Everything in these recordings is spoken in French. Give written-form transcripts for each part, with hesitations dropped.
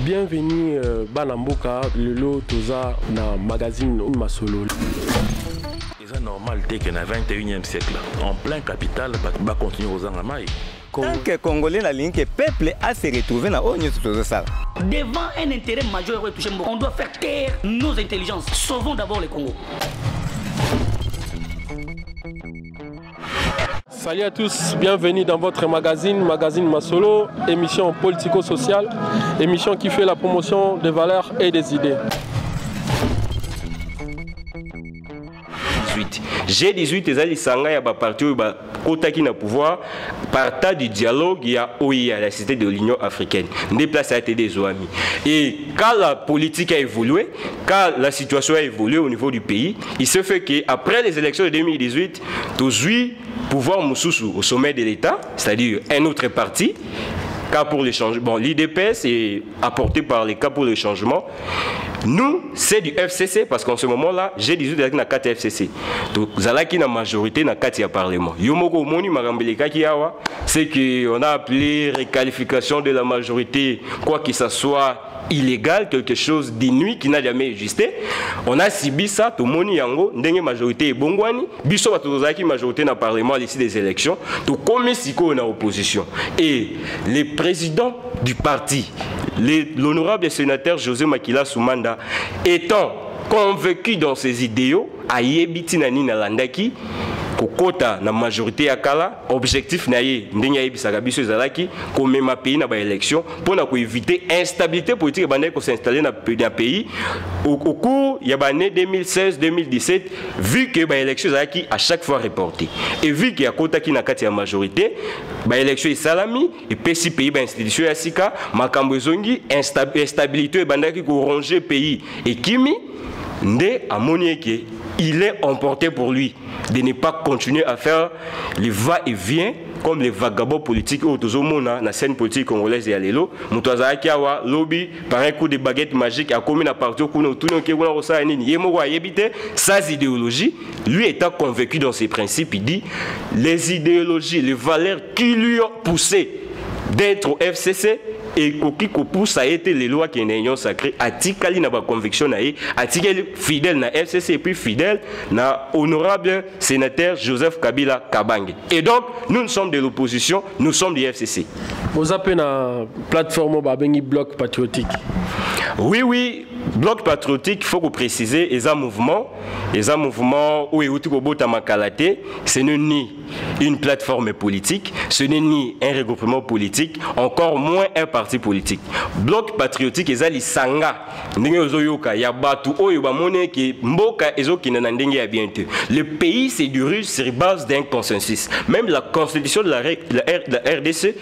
Bienvenue Banamboka, Lelo Toza na magazine Masolo. C'est normal dès que dans le 21e siècle, en plein capital, va continuer aux Angamai. Tant que Congolais la ligne que le peuple a se retrouvé dans ça. Devant un intérêt majeur, on doit faire taire nos intelligences. Sauvons d'abord le Congo. Salut à tous, bienvenue dans votre magazine Masolo, émission politico-sociale, émission qui fait la promotion des valeurs et des idées. G18 ezali sanga ya ba parti ba kota ki na pouvoir partant du dialogue il y a OIA la cité de l'Union africaine déplacé à des Zoami. Et quand la politique a évolué, quand la situation a évolué au niveau du pays, il se fait que après les élections de 2018, toujours pouvoir Moussoussou au sommet de l'État, c'est-à-dire un autre parti. Cas pour le changement. Bon, l'IDPS est apporté par les cas pour le changement. Nous, c'est du FCC parce qu'en ce moment-là, j'ai 18 avec la 4 FCC. Donc, vous avez la majorité dans 4 Parlement. Yomoko Moni Marambeleka Kiawa, c'est qu'on a appelé réqualification de la majorité, quoi que ce soit illégal, quelque chose d'inouï qui n'a jamais existé. On a subi ça, tout le monde yango, ndenge majorité est bongwani, biso batozaki majorité dans le Parlement à l'issue des élections, tout comme si on a opposition. Et les présidents du parti, l'honorable sénateur José Makila Soumanda, étant convaincu dans ses idéaux, a yebiti nani na landaki, kokota na majorité à Kala, objectif naie ndenge yebisaka biso ezalaki komema pays na ba élection pour éviter instabilité politique bande ko s'installer dans pays au cours ya année 2016-2017 vu que ba élection ezalaki à chaque fois reporté et vu que ya kota ki na kati ya majorité ba élection salami et pesi pays ba institution ya sika makambo ezongi instabilité bandaki ko ronger pays et kimi nde amoni ke il est emporté pour lui de ne pas continuer à faire les va-et-vient comme les vagabonds politiques au Tozomona, la scène politique congolaise et à l'élo. Moutouaza Kiawa, lobby, par un coup de baguette magique, a commis la partie au Kouno, tout le monde sans idéologie. Lui étant convaincu dans ses principes, il dit les idéologies, les valeurs qui lui ont poussé d'être au FCC et qui pousse a été les lois qui sont sacrées. Atikali n'a pas conviction naïe, Atikali fidèle na FCC et puis fidèle na honorable sénateur Joseph Kabila Kabange. Et donc nous sommes de l'opposition, nous sommes du FCC. Vous appelez la plateforme Babengi Bloc Patriotique. Oui, Bloc Patriotique, il faut vous préciser, il y a un mouvement où il y a ce n'est ni une plateforme politique, ce n'est ni un regroupement politique, encore moins un parti politique. Bloc Patriotique, il y a les sanga, il y a batu, le pays c'est du russe sur base d'un consensus. Même la constitution de la RDC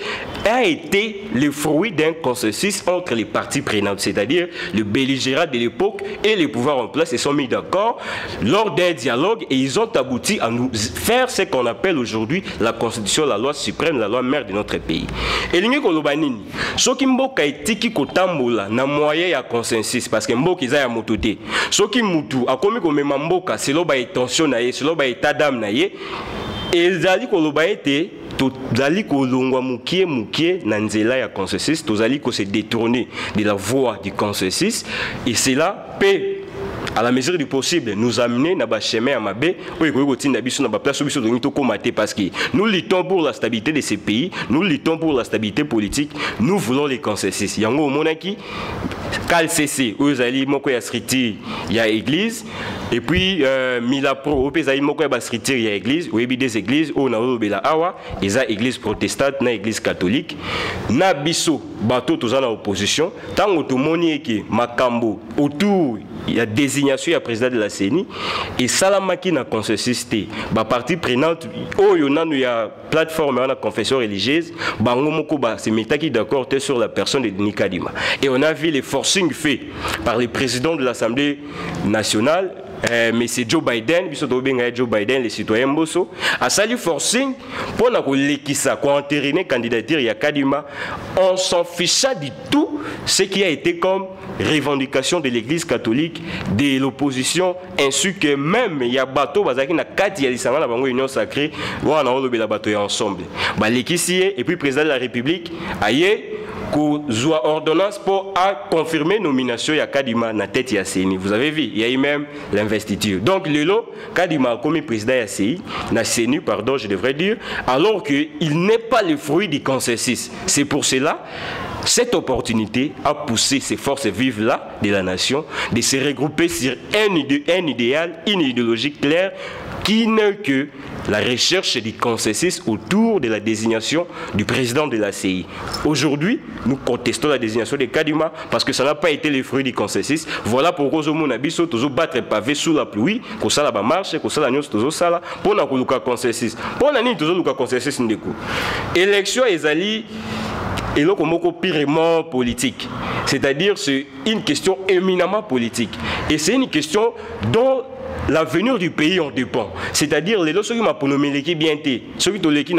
a été le fruit d'un consensus entre les parties prenantes, c'est-à-dire le belligérant de l'époque et les pouvoirs en place se sont mis d'accord lors d'un dialogue et ils ont abouti à nous faire ce qu'on appelle aujourd'hui la constitution, la loi suprême, la loi mère de notre pays. Et l'ingé kolobanini, soki mboka etiki kotambola na moyen ya consensus parce que mboka iza ya motote. Soki mutu akomi komema mboka selo ba intention na ye, selo ba état d'âme na ye, ezali koloba ete tozali kolongwa mukie na nzela ya consensus, tozali ko se détourner de la voie du consensus et cela peut à la mesure du possible nous amener dans le chemin à Mabé parce que nous luttons pour la stabilité de ces pays, nous luttons pour la stabilité politique, nous voulons les consensus. Yango monaki KLCC ozali moko ya sriti ya église et puis Milapro opezali moko ya sriti ya église oyebi des églises o na olobela awa eza église protestante na église catholique na biso bato tozana opposition tango tomoni eke makambo autour il y a désignation ya président de la CENI et salamaki na consensus te ba partie prenante oyo nanu ya plateforme na confession religieuse bango moko ba se metaki d'accord sur la personne de Nikadima et on a vu les forcing faits par le président de l'Assemblée nationale M. Joe Biden, Joe Biden, les citoyens Mbosso, a salué forcing pour entériner la candidature de Kadima. On s'en ficha du tout ce qui a été comme revendication de l'église catholique, de l'opposition, ainsi que même il y a bateau bazaki na kati ya lisanga na bango union sacrée, wana olobe la bateau ensemble. Ba lekisi et puis président de la République, aye kozwa ordonnance pour confirmer nomination ya Kadima na tête ya CENI. Vous avez vu, il y a eu même l'investiture. Donc Lelo Kadima a commis président ya CENI, na CENI pardon, je devrais dire, alors qu'il n'est pas le fruit du consensus. C'est pour cela cette opportunité a poussé ces forces vives-là de la nation de se regrouper sur un idéal, une idéologie claire qui n'est que la recherche du consensus autour de la désignation du président de la CEI. Aujourd'hui, nous contestons la désignation de Kadima parce que ça n'a pas été le fruit du consensus. Voilà pourquoi nous avons toujours battre pavé sous la pluie, que ça va marcher, que ça va toujours ça pour nous le consensus. Pour nous toujours le consensus ndeko. Élection ezali et là, comme purement politique. C'est-à-dire, c'est une question éminemment politique. Et c'est une question dont l'avenir du pays en dépend. C'est-à-dire, les gens qui m'ont pronommé bien été, ceux qui ont dit qu'il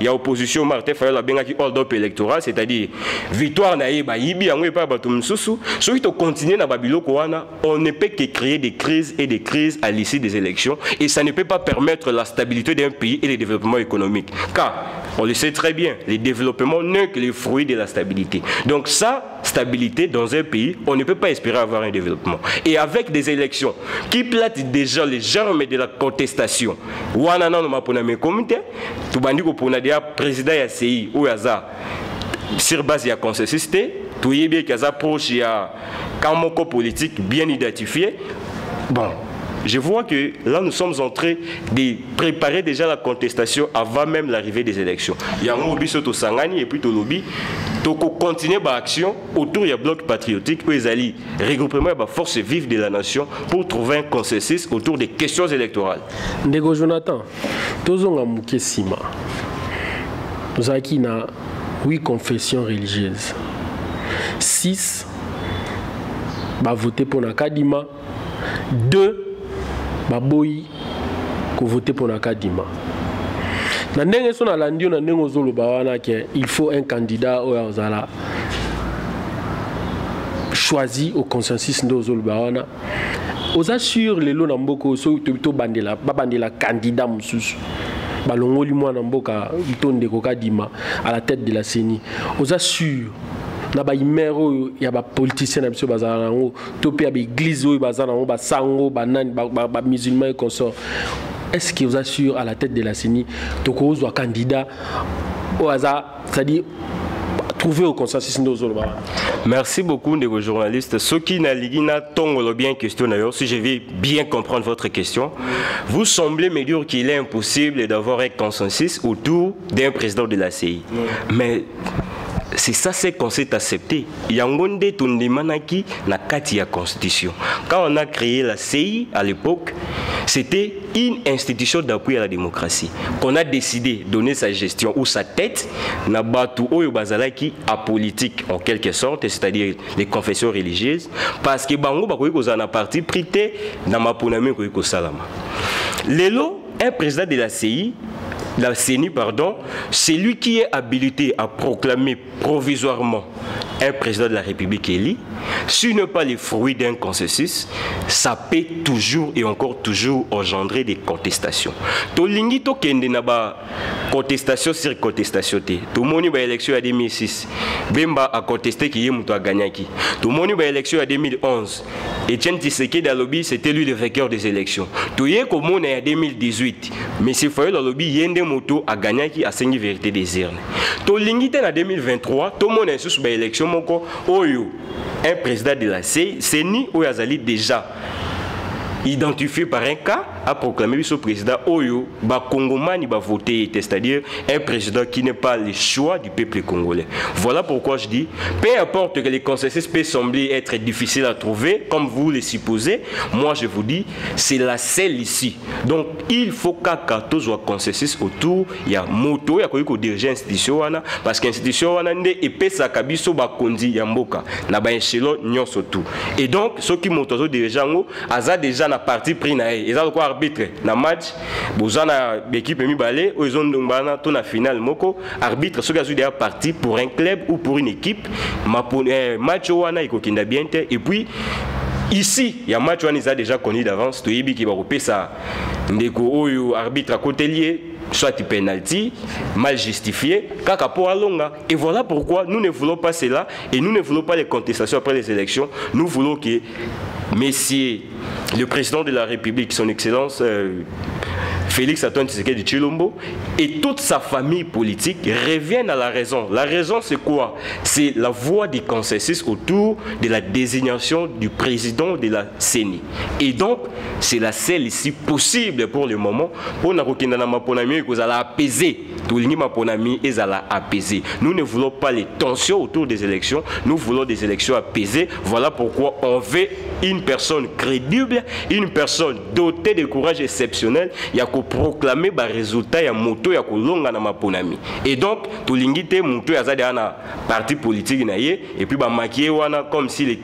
y a opposition, Martin Fayol a bien qui hold up électoral, c'est-à-dire, victoire na yeba yibi angwe pa batum susu, ceux qui ont continué na babilo koana, on ne peut que créer des crises et des crises à l'issue des élections, et ça ne peut pas permettre la stabilité d'un pays et le développement économique. Car, on le sait très bien, le développement n'est que le fruit de la stabilité. Donc ça, stabilité dans un pays, on ne peut pas espérer avoir un développement. Et avec des élections qui plattent déjà les germes de la contestation, Wanana no mapona me comité, tu bandiko pona dia président ya CI ou yaza sur base ya consensus, tu yebie kaza proche ya kamoko politique bien identifié. Bon, je vois que là, nous sommes en train de préparer déjà la contestation avant même l'arrivée des élections. Il y a un lobby sur Sangani et puis au lobby, donc on continue l'action autour du bloc patriotique où ils allaient regroupement la force vive de la nation pour trouver un consensus autour des questions électorales. Ndeko Jonathan, tozonga mukesima. Nous avons 8 confessions religieuses. 6 va voter pour Nakadima. 2 baboyi ko voter pour Nakadima. Na ndenge so na landio na ndenge ozoloba wana ke il faut un candidat oyo ozala choisi au consensus ndo ozoloba wana. Oza sur lelo na mboko so to bandela babandela candidat mususu. Balongoli mwana mboka itonde ko Kadima à la tête de la CENI. Oza sur na ba imero ya ba politicien na biso bazana ngo to pe ya ba église oyo bazana ngo ba sango ba nani ba musulmans et consorts. Est-ce que vous assure à la tête de la CENI toko zo candidat au hasard, c'est-à-dire trouver au consensus nos autres? Merci beaucoup de vos journalistes. Ceux qui n'ont pas bien question d'ailleurs, si je vais bien comprendre votre question, vous semblez me dire qu'il est impossible d'avoir un consensus autour d'un président de la CEI. Mais c'est ça, c'est qu'on s'est accepté. Il y a un monde qui n'a qu'à la Constitution. Quand on a créé la CEI à l'époque, c'était une institution d'appui à la démocratie. Qu'on a décidé de donner sa gestion ou sa tête na batu oyo bazalaki apolitique en quelque sorte, c'est-à-dire les confessions religieuses, parce que bango bakoyi kozana parti prité na maponami koyi kosalama. Lelo, un président de la CEI, la CENI, pardon, c'est lui qui est habilité à proclamer provisoirement un président de la République élu. S'il n'est pas le fruit d'un consensus, ça peut toujours et encore toujours engendrer des contestations. Tolingi to kende na ba contestation sur contestation te. Tout le monde ba élection en 2006. Bemba a contesté qui Yemuto a gagné qui. Tout le monde ba élection en 2011. Etienne Tshisekedi Alobi, c'était lui le vainqueur des élections. Tout yé comme on est en 2018. Mais c'est Fayol Alobi Yende Moto a gagné qui a saigné vérité des urnes. Tolingi te en 2023, tout le monde est sous ba élection moko oyo. Un président de la CENI ou Azali déjà identifié par un cas a proclamé son président Oyo, Congomani va voter, c'est-à-dire un président qui n'est pas le choix du peuple congolais. Voilà pourquoi je dis, peu importe que les consensus peuvent sembler être difficiles à trouver, comme vous le supposez, moi je vous dis, c'est la seule ici. Donc il faut qu'un soit consensus autour, il y a moto, il y a quoi diriger institution parce qu'institution et pesa kabiso bakondi yamboka na ba échelon nyon surtout. Et donc ceux qui montent aux dirigeants, aza déjà na parti pris na ils ont quoi arbitre na match bozana l'équipe mibale ou ils ont ndongana to na finale moko arbitre ceux qui ont parti pour un club ou pour une équipe match wana ikokinda bien et puis ici il y a match wana ils a déjà connu d'avance to yibi ki ba kopesa ndeko oyo arbitre à côté lié soit penalty, mal justifié, kaka pour alonga. Et voilà pourquoi nous ne voulons pas cela et nous ne voulons pas les contestations après les élections. Nous voulons que Messieurs, le président de la République, son Excellence Félix Antoine Tshisekedi Tshilombo et toute sa famille politique reviennent à la raison. La raison, c'est quoi? C'est la voie du consensus autour de la désignation du président de la CENI. Et donc, c'est la seule ici possible pour le moment pour nous apaiser. Nous ne voulons pas les tensions autour des élections, nous voulons des élections apaisées. Voilà pourquoi on veut une personne crédible, une personne dotée de courage exceptionnel. Il y a proclamer les résultats, il y a moto, il y a longa na maponami. Et donc, tout l'ingité moto, il y a un parti politique et puis maquillé comme s'il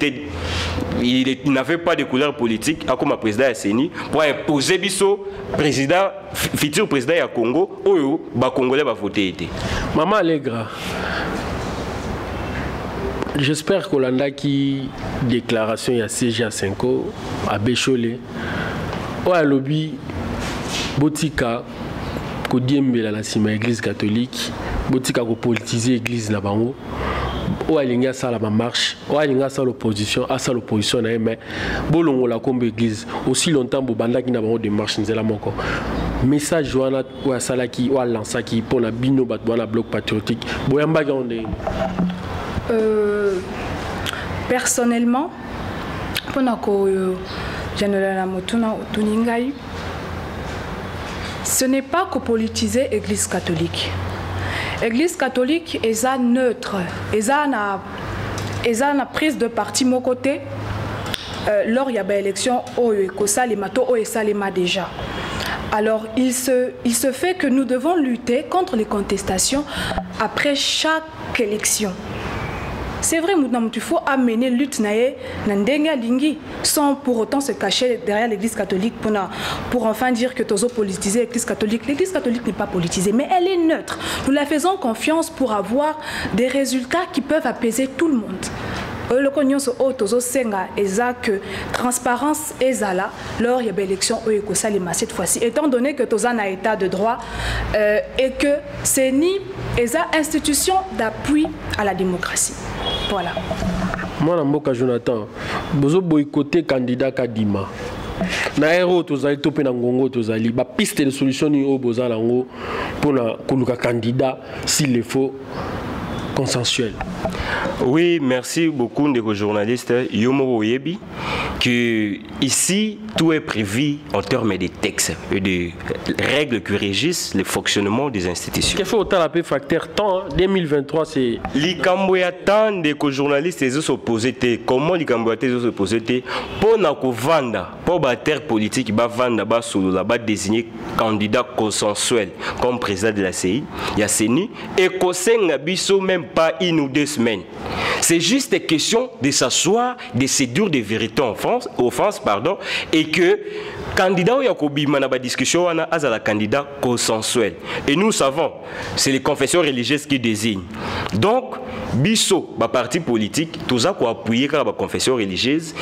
n'avait pas de couleur politique, comme président de CENI, pour imposer biso président, futur président du Congo, où les Congolais vont voter. Maman Allegra, j'espère que l'on a qui déclaration il y a CGA 5 à Bécholé, ou à lobby. Botika ko diembela la sima église catholique, botika ko politiser église na bango. O alinga sala ma marche, o alinga sala l'opposition, à sa l'opposition na mais bolongo la kombe église aussi longtemps bo banda ki na bango de marche nzela moko. Message wana o sala ki o lança ki pona bino bat wana bloc patriotique. Boyamba gande. Personnellement, pona ko général la motuna tuningai. Ce n'est pas que politiser l'Église catholique. L'Église catholique est neutre. Elle a une prise de parti mon côté. Lors il y a une élection, déjà. Alors il se fait que nous devons lutter contre les contestations après chaque élection. C'est vrai, il faut amener lutte sans pour autant se cacher derrière l'Église catholique pour enfin dire que tu as politisé l'Église catholique. L'Église catholique n'est pas politisée, mais elle est neutre. Nous la faisons confiance pour avoir des résultats qui peuvent apaiser tout le monde. Le cognon so otozo senga que transparence est là lors il y a l'élection au Salima cette fois-ci étant donné que toza na état de droit et que c'est ni institution d'appui à la démocratie. Voilà. Moi Mboka Jonathan bozo boycotter candidat Kadima. Na héros tozali topé na ngongo tozali ba piste de solution ni o bozala ngo pour na koluka candidat s'il le faut consensuel. Oui, merci beaucoup de journalistes. Yomo Yebi, que ici tout est prévu en termes de textes et de règles qui régissent le fonctionnement des institutions. Qu'est-ce que vous avez facteur temps 2023 c'est Likamboya tant de journalistes s'opposent comment Likamboya s'opposent pour na ko vanda pour battre politique ba vanda ba solo la ba désigner candidat consensuel comme président de la CI, il y a CENI et kosenga biso même pas une ou 2 semaines. C'est juste question de s'asseoir, de séduire des vérités en France, et que candidat ou yakobi manaba discussion wana azala candidat consensuel. Et nous savons, c'est les confessions religieuses qui désignent. Donc biso ba parti politique toza ko appuyer ka ba confession religieuse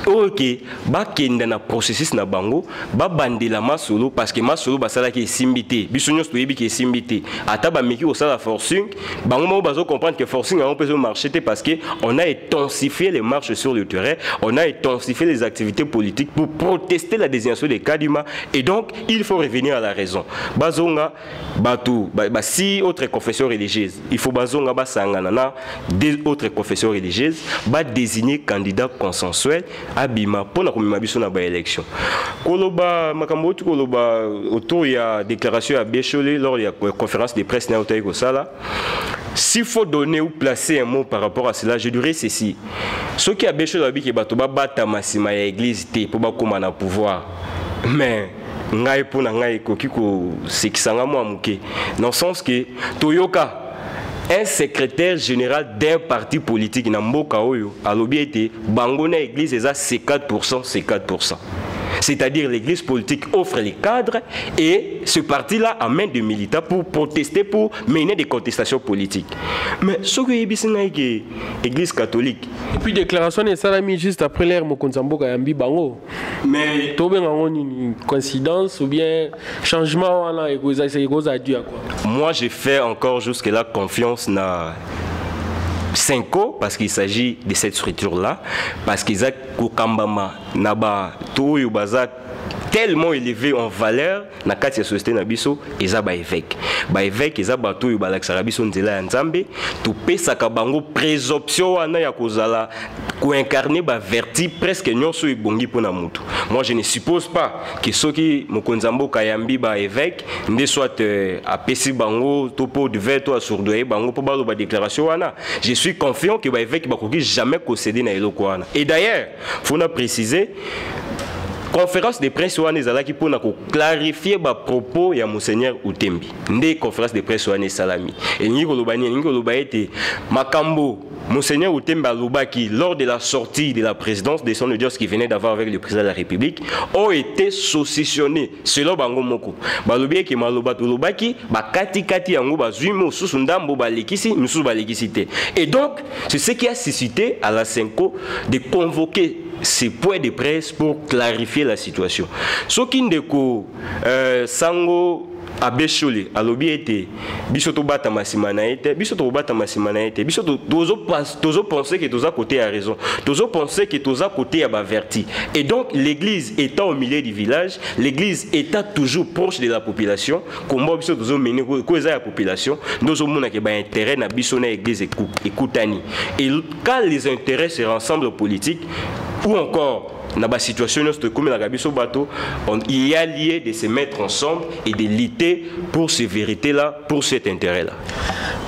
OK ba kenda na processus na bango ba bandela masolo parce que masolo basala ki simbité biso nyos to yebi ki simbité ata ba meki au sala forcing bango mo bazo comprendre que forcing on peut marcher parce que on a intensifié les marches sur le terrain, on a intensifié les activités politiques pour protester la désignation des Kadima et donc il faut revenir à la raison. Bazonga batu si autres confessions religieuses, il faut bazonga ba sangana des autres confessions religieuses va désigner candidat consensuel à Bima pour la biso na ba élection. Koloba makambo tu koloba autour il y a déclaration à Bécholé lors il y a conférence de presse na Otaïko Sala. S'il faut donner ou placer un mot par rapport à cela, je dirais ceci. Ce qui a Bécholé qui bato ba bata masima ya église té pour ba koma na pouvoir. Mais ngai pour ngai kokiko sekisanga mo amuke dans le sens que Toyoka un secrétaire général d'un parti politique na mboka oyo alobi ete bango na église eza 54%. C'est-à-dire l'église politique offre les cadres et ce parti-là amène des militants pour protester, pour mener des contestations politiques. Mais ce que l'église catholique... Et puis déclaration de Salami juste après l'ère Mokonzambo Kayambi Bango. Mais... une coïncidence ou bien changement et moi j'ai fait encore jusque-là confiance na Senko parce qu'il s'agit de cette structure-là, parce qu'ils ont Kambama Naba Touyu Bazat tellement élevé en valeur na kati ya société na biso eza ba évêque eza bato yo balakisaka biso nzela ya nzambe topesaka bango présomption wana ya kozala koincarner ba verti presque nyonso ebongi mpona mutu. Moi je ne suppose pas que soki mokonzambo kayambi ba évêque nde soit apesi bango topo de veto asourdoyer bango po balo ba déclaration wana. Je suis confiant que ba évêque bakoki jamais concéder na eloko wana. Et d'ailleurs faut na préciser conférence de presse wana ezalaki mpona clarifier ba propos ya monseigneur Utembi. Nde conférence de presse wana salami. Et ningi koloba ete makambo monseigneur Utembi alobaki lors de la sortie de la présidence de son audience qui venait d'avoir avec le président de la République ont été saucissonnés selon bango moko. Balobi ke maloba tolobaki bakati kati yango bazui mosusu ndambo balekisi mosusu balekisi te. Et donc c'est ce qui a suscité à la Senko de convoquer ces points de presse pour clarifier la situation. Ce qui ndeko sango abeshole alobi ete biso to bata masimana ete biso to bata masimana ete biso tozo penser que toza côté a raison, tozo penser que toza côté a baverti. Et donc l'église étant au milieu du village, l'église étant toujours proche de la population, comment biso tozo mener ko eza la population nous mona ke ba intérêt na biso na église écoutani. Et quand les intérêts se rassemblent politiques ou encore dans la situation il y a lieu de se mettre ensemble et de lutter pour ces vérités-là, pour cet intérêt-là.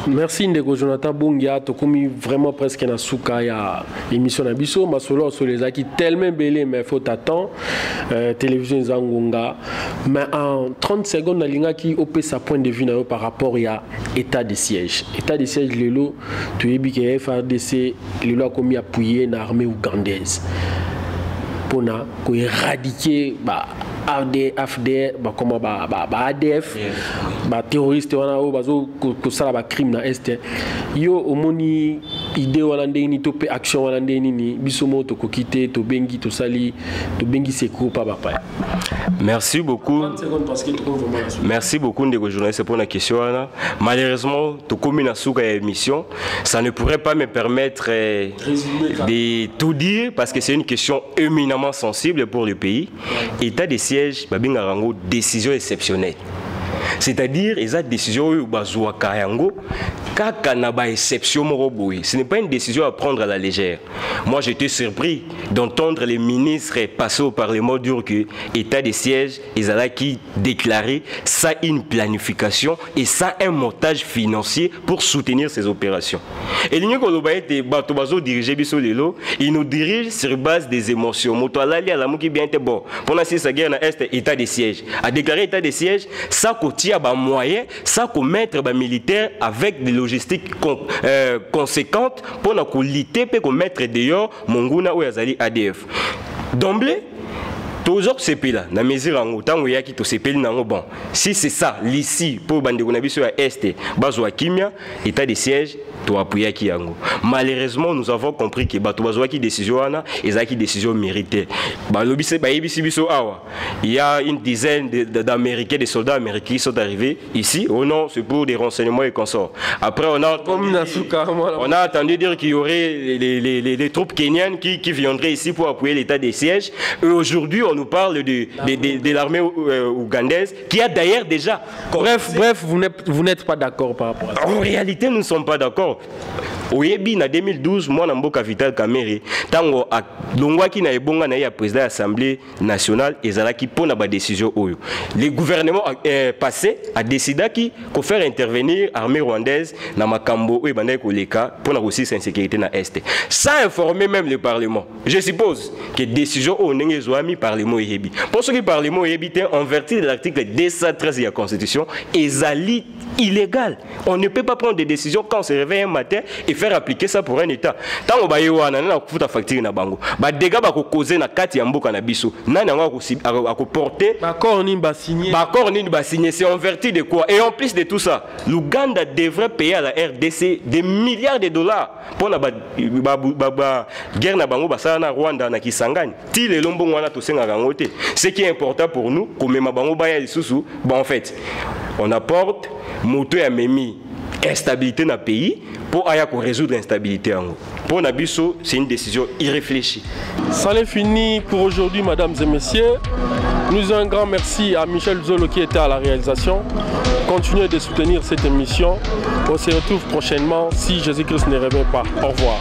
Merci Ndeko Jonathan Bungia, tu as vraiment presque na souka ya émission na biso, ma solo sur les acquis tellement belé mais faut attendre télévision Zangunga. Mais en 30 secondes na linga qui opé sa point de vue par rapport à état de siège. État de siège lelo tu yebi que FARDC lelo a commis appuyer na armée ougandaise. Pour éradiquer AFDF, comment ADF, terroriste wana o bazo ko sala ba crime na est. Yo omoni idée wana ndeni to pe action wana ndeni ni bisomo to ko kité to bengi to sali to bengi seko pa papa. Merci beaucoup. Merci beaucoup Ndeko journaliste pour la question wana. Malheureusement to komi na souka ya émission, ça ne pourrait pas me permettre de tout dire parce que c'est une question éminemment sensible pour le pays. État de siège, babinga rango décision exceptionnelle. C'est-à-dire, ils ont décision où bazouaka yango kaka na ba exception moroboy. Ce n'est pas une décision à prendre à la légère. Moi, j'étais surpris d'entendre les ministres passer au Parlement dire que état de siège, ils allaient qui déclarer ça une planification et ça un montage financier pour soutenir ces opérations. Et l'Union Kolobaïte Batobazo dirigé biso lelo, il nous dirige sur base des émotions. Moto alali à la mouki bien était bon. Pendant cette guerre na est état de siège. À déclarer état de siège, ça coûte ba moyen, ça qu'on mettre ba militaire avec des logistiques conséquentes pour na ko lutter pe ko mettre dehors monguna ou yazali ADF. D'emblée toujours ces pays là na mesure en autant yaki to ces pays nango bon. Si c'est ça l'ici pour bande ko na biso ya est bazo kimia état de siège to appuyer ki yango. Malheureusement nous avons compris que bato bazo ki décision ana ezaki décision méritée. Ba lobise ba yebisi biso awa. Il y a une dizaine d'Américains, des soldats américains qui sont arrivés ici. Oh non, c'est pour des renseignements et consorts. Après on a entendu dire qu'il y aurait les troupes kenyanes qui viendraient ici pour appuyer l'état des sièges. Et aujourd'hui on nous parle de l'armée ougandaise qui a d'ailleurs déjà... Bref, vous n'êtes pas d'accord par rapport à ça. En réalité nous ne sommes pas d'accord. Oyebi na 2012 moi na mboka Vital Kamerhe tango longwaki na ebonga na ya président de l'Assemblée nationale ezalaki pona ba décision oyo le gouvernement passé a décidé qu'on faire intervenir l'armée rwandaise na makambo oyo bandai koleka pona aussi insécurité na est sans informer même le parlement. Je suppose que décision au ndenge zoami parlement yebi pour ceux qui parlement yebi en vertu de l'article 213 de la constitution ezali illégal. On ne peut pas prendre des décisions quand on se réveille un matin et faire appliquer ça pour un État. Tant on va y avoir un facture na bango, bah dégâts va causer na kati ya mboka na biso. Nani a porter. D'accord, ni ba signer. D'accord, ni ba signer. C'est en vertu de quoi? Et en plus de tout ça, l'Ouganda devrait payer à la RDC des milliards de dollars pour la guerre na bango basa na Rwanda na Kisangani. Ti le lombo wana to senga rangote. Ce qui est important pour nous, comme ma bango baya lisusu, bah en fait, on apporte moto ya memi instabilité dans le pays pour résoudre l'instabilité. Pour Nabiso, c'est une décision irréfléchie. Ça est fini pour aujourd'hui, mesdames et messieurs. Nous un grand merci à Michel Zolo qui était à la réalisation. Continuez de soutenir cette émission. On se retrouve prochainement si Jésus-Christ ne revient pas. Au revoir.